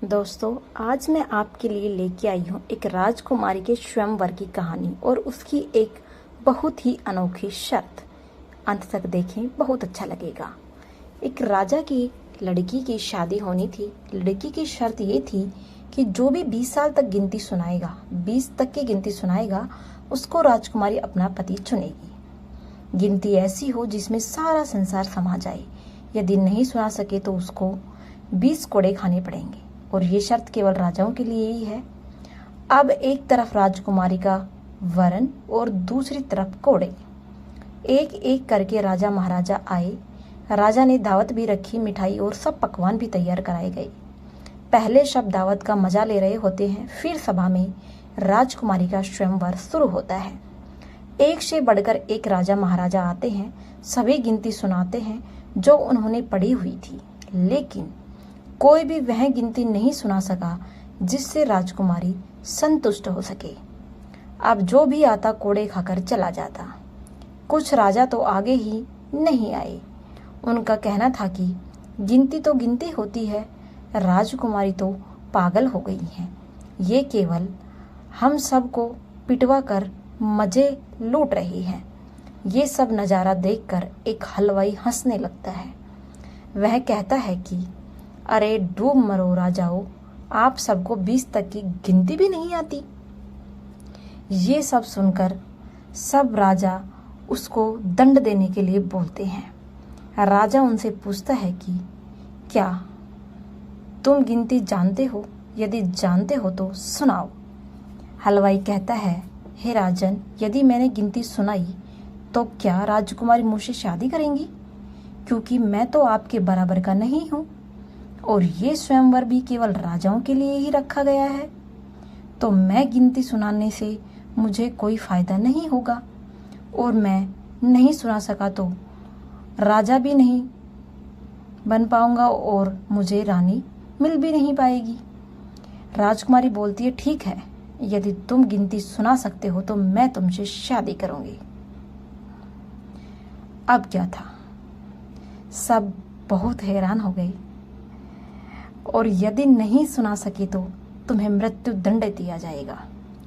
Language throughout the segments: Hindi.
दोस्तों, आज मैं आपके लिए लेके आई हूँ एक राजकुमारी के स्वयंवर की कहानी और उसकी एक बहुत ही अनोखी शर्त। अंत तक देखें, बहुत अच्छा लगेगा। एक राजा की लड़की की शादी होनी थी। लड़की की शर्त ये थी कि जो भी 20 साल तक गिनती सुनाएगा, 20 तक की गिनती सुनाएगा, उसको राजकुमारी अपना पति चुनेगी। गिनती ऐसी हो जिसमें सारा संसार समा जाए। यदि नहीं सुना सके तो उसको 20 कोड़े खाने पड़ेंगे और ये शर्त केवल राजाओं के लिए ही है। अब एक तरफ राजकुमारी का वरन और दूसरी तरफ कोड़े। एक एक करके राजा महाराजा आए। राजा ने दावत भी रखी, मिठाई और सब पकवान भी तैयार कराए गए। पहले शब्द दावत का मजा ले रहे होते हैं, फिर सभा में राजकुमारी का स्वयंवर शुरू होता है। एक से बढ़कर एक राजा महाराजा आते हैं। सभी गिनती सुनाते हैं जो उन्होंने पढ़ी हुई थी, लेकिन कोई भी वह गिनती नहीं सुना सका जिससे राजकुमारी संतुष्ट हो सके। अब जो भी आता कोड़े खाकर चला जाता। कुछ राजा तो आगे ही नहीं आए। उनका कहना था कि गिनती तो गिनती होती है, राजकुमारी तो पागल हो गई है। ये केवल हम सबको पिटवा कर मजे लूट रही है। ये सब नज़ारा देखकर एक हलवाई हंसने लगता है। वह कहता है कि अरे डूब मरो राजाओ, आप सबको 20 तक की गिनती भी नहीं आती। ये सब सुनकर सब राजा उसको दंड देने के लिए बोलते हैं। राजा उनसे पूछता है कि क्या तुम गिनती जानते हो? यदि जानते हो तो सुनाओ। हलवाई कहता है, हे राजन, यदि मैंने गिनती सुनाई तो क्या राजकुमारी मुझसे शादी करेंगी? क्योंकि मैं तो आपके बराबर का नहीं हूँ और ये स्वयंवर भी केवल राजाओं के लिए ही रखा गया है, तो मैं गिनती सुनाने से मुझे कोई फायदा नहीं होगा और मैं नहीं सुना सका तो राजा भी नहीं बन पाऊंगा और मुझे रानी मिल भी नहीं पाएगी। राजकुमारी बोलती है, ठीक है, यदि तुम गिनती सुना सकते हो तो मैं तुमसे शादी करूंगी। अब क्या था, सब बहुत हैरान हो गए और यदि नहीं सुना सके तो तुम्हें मृत्यु दंड दिया जाएगा।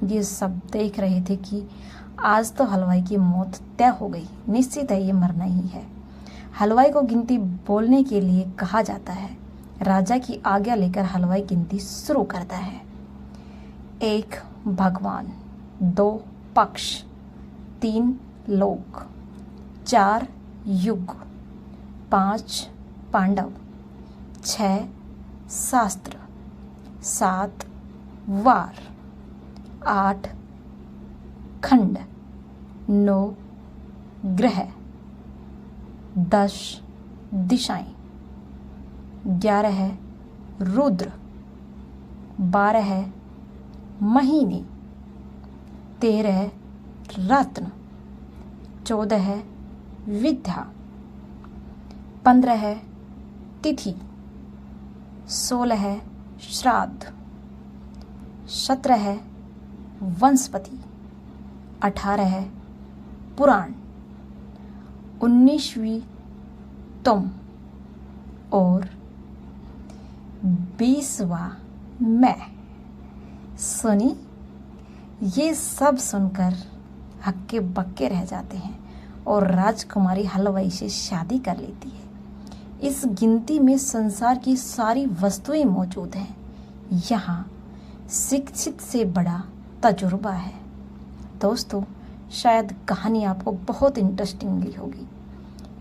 ये सब देख रहे थे कि आज तो हलवाई की मौत तय हो गई, निश्चित है ये मरना ही है। हलवाई को गिनती बोलने के लिए कहा जाता है। राजा की आज्ञा लेकर हलवाई गिनती शुरू करता है। 1 भगवान, 2 पक्ष, 3 लोक, 4 युग, 5 पांडव, 6 शास्त्र, 7 वार, 8 खंड, 9 ग्रह, 10 दिशाएं, 11 रुद्र, 12 महीने, 13 रत्न, 14 विद्या, 15 तिथि, 16 श्राद्ध, 17 वंशपति, 18 पुराण, 19वीं तुम और 20वां मैं। सुनी? ये सब सुनकर हक्के बक्के रह जाते हैं और राजकुमारी हलवाई से शादी कर लेती है। इस गिनती में संसार की सारी वस्तुएं मौजूद हैं। यहाँ शिक्षित से बड़ा तजुर्बा है। दोस्तों, शायद कहानी आपको बहुत इंटरेस्टिंग मिली होगी।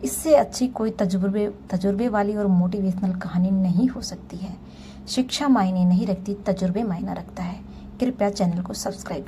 इससे अच्छी कोई तजुर्बे वाली और मोटिवेशनल कहानी नहीं हो सकती है। शिक्षा मायने नहीं रखती, तजुर्बे मायना रखता है। कृपया चैनल को सब्सक्राइब